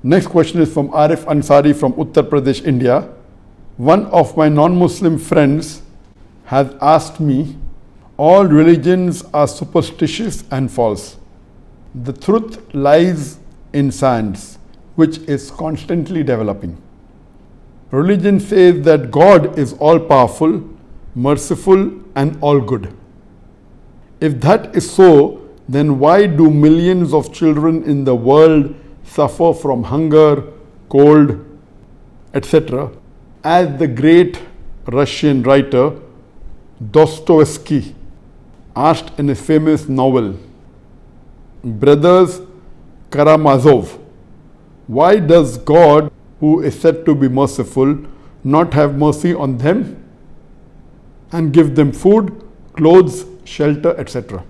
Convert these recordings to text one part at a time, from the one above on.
Next question is from Arif Ansari from Uttar Pradesh, India. One of my non-Muslim friends has asked me, all religions are superstitious and false. The truth lies in science, which is constantly developing. Religion says that God is all powerful, merciful, and all good. If that is so, then why do millions of children in the world suffer from hunger, cold, etc.? As the great Russian writer Dostoevsky asked in a famous novel, Brothers Karamazov, why does God, who is said to be merciful, not have mercy on them and give them food, clothes, shelter, etc.?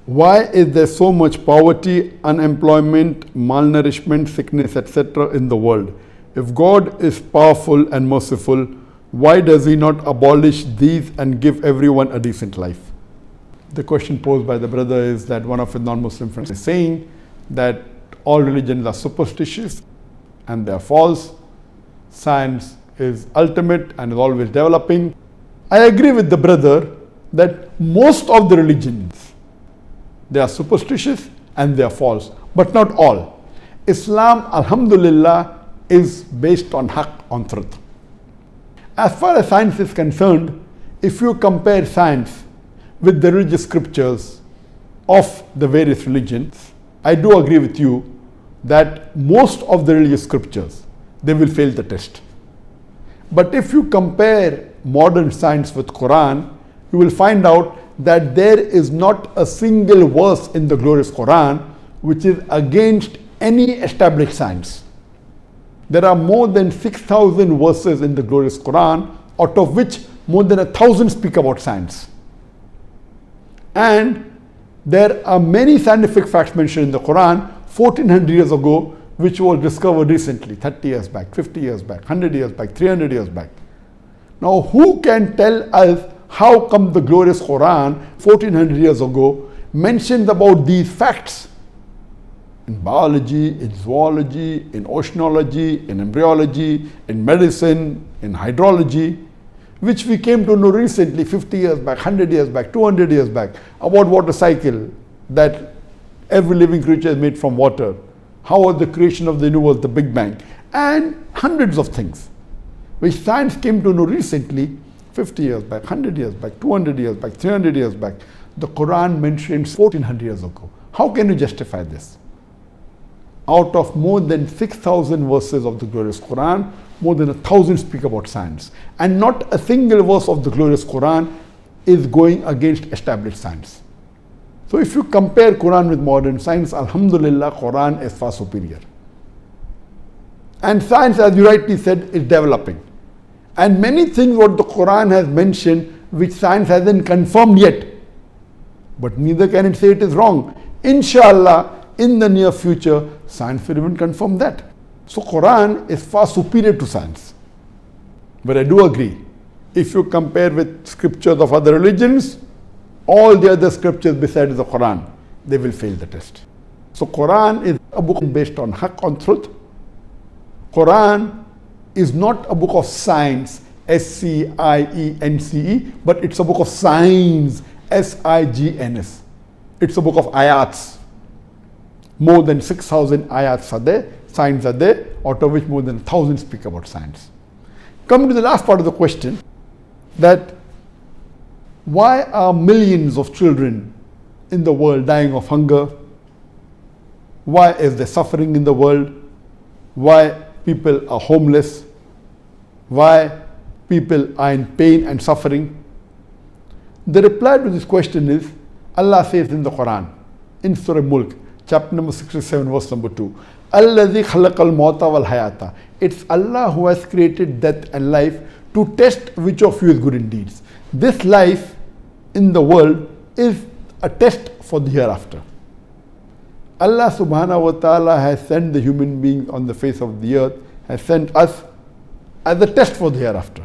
Why is there so much poverty, unemployment, malnourishment, sickness, etc. in the world? If God is powerful and merciful, why does He not abolish these and give everyone a decent life? The question posed by the brother is that one of his non-Muslim friends is saying that all religions are superstitious and they are false. Science is ultimate and is always developing. I agree with the brother that most of the religions, they are superstitious and they are false, but not all. Islam, alhamdulillah, is based on haqq, on truth. As far as science is concerned, if you compare science with the religious scriptures of the various religions, I do agree with you that most of the religious scriptures, they will fail the test. But if you compare modern science with Quran, you will find out that there is not a single verse in the glorious Quran which is against any established science. There are more than 6,000 verses in the glorious Quran, out of which more than 1,000 speak about science. And there are many scientific facts mentioned in the Quran 1400 years ago, which was discovered recently, 30 years back, 50 years back, 100 years back, 300 years back. Now, who can tell us how come the glorious Quran 1400 years ago mentioned about these facts in biology, in zoology, in oceanology, in embryology, in medicine, in hydrology, which we came to know recently, 50 years back, 100 years back, 200 years back, about water cycle, that every living creature is made from water, how was the creation of the universe, the Big Bang, and hundreds of things, which science came to know recently, 50 years back, 100 years back, 200 years back, 300 years back. The Quran mentions 1400 years ago. How can you justify this? Out of more than 6,000 verses of the glorious Quran, more than 1,000 speak about science. And not a single verse of the glorious Quran is going against established science. So if you compare Quran with modern science, alhamdulillah, Quran is far superior. And science, as you rightly said, is developing. And many things what the Quran has mentioned, which science hasn't confirmed yet, but neither can it say it is wrong. Inshallah, in the near future, science will even confirm that. So Quran is far superior to science. But I do agree, if you compare with scriptures of other religions, all the other scriptures besides the Quran, they will fail the test. So Quran is a book based on haqq, on truth. Quran is not a book of science, S-C-I-E-N-C-E, but it's a book of signs, S-I-G-N-S. It's a book of ayats. More than 6,000 ayats are there, signs are there, out of which more than 1,000 speak about science. Coming to the last part of the question, that why are millions of children in the world dying of hunger? Why is there suffering in the world? Why people are homeless? Why people are in pain and suffering? The reply to this question is, Allah says in the Quran, in Surah Mulk, chapter number 67, verse number 2, Alladhi khalaqal mawta wal hayata. It's Allah who has created death and life to test which of you is good in deeds. This life in the world is a test for the hereafter. Allah subhanahu wa ta'ala has sent the human beings on the face of the earth, has sent us as a test for the hereafter.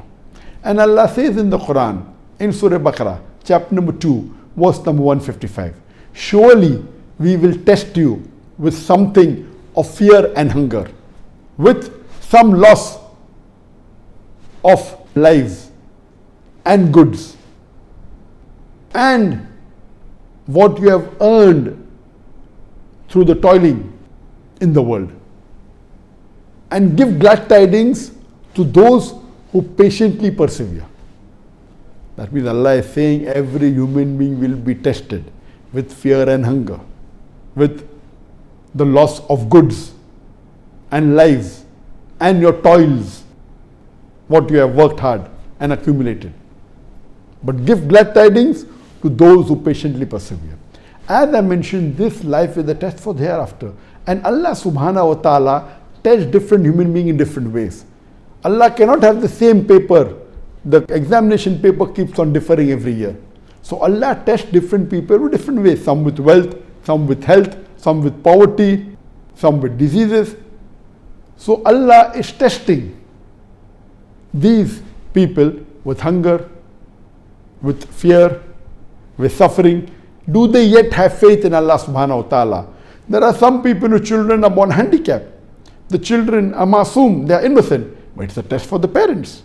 And Allah says in the Quran, in Surah Baqarah, chapter number 2, verse number 155, surely we will test you with something of fear and hunger. with some loss of lives and goods, and what you have earned through the toiling in the world, and give glad tidings to those who patiently persevere. That means Allah is saying every human being will be tested with fear and hunger, with the loss of goods and lives and your toils, what you have worked hard and accumulated. But give glad tidings to those who patiently persevere. As I mentioned, this life is a test for the hereafter. And Allah subhanahu wa ta'ala tests different human beings in different ways. Allah cannot have the same paper. The examination paper keeps on differing every year. So Allah tests different people in different ways. Some with wealth, some with health, some with poverty, some with diseases. So Allah is testing these people with hunger, with fear, with suffering. Do they yet have faith in Allah subhanahu wa ta'ala? There are some people whose children are born handicapped. The children are masoom, they are innocent, but it's a test for the parents.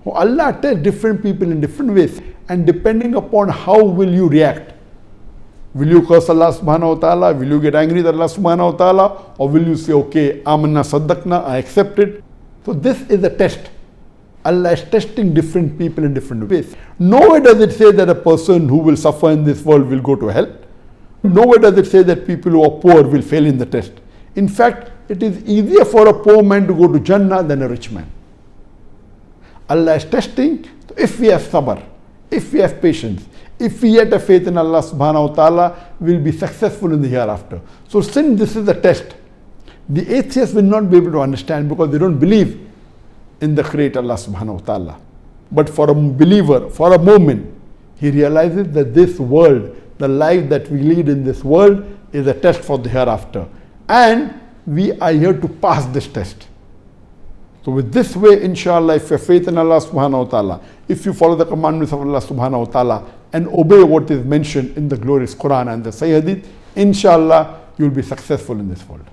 So Allah tests different people in different ways, and depending upon how will you react. Will you curse Allah subhanahu wa ta'ala? Will you get angry with Allah subhanahu wa ta'ala? Or will you say, okay, amanna saddaqna, I accept it. So this is a test. Allah is testing different people in different ways. Nowhere does it say that a person who will suffer in this world will go to hell. Nowhere does it say that people who are poor will fail in the test. In fact, it is easier for a poor man to go to Jannah than a rich man. Allah is testing. If we have sabr, if we have patience, if we yet have faith in Allah subhanahu wa ta'ala, we will be successful in the hereafter. So since this is a test, the atheists will not be able to understand because they don't believe in the Creator Allah subhanahu wa ta'ala. But for a believer, for a moment, he realizes that this world, the life that we lead in this world, is a test for the hereafter. And we are here to pass this test. So with this way, inshallah, if you have faith in Allah subhanahu wa ta'ala, if you follow the commandments of Allah subhanahu wa ta'ala and obey what is mentioned in the glorious Quran and the Sahih Hadith, inshallah, you will be successful in this world.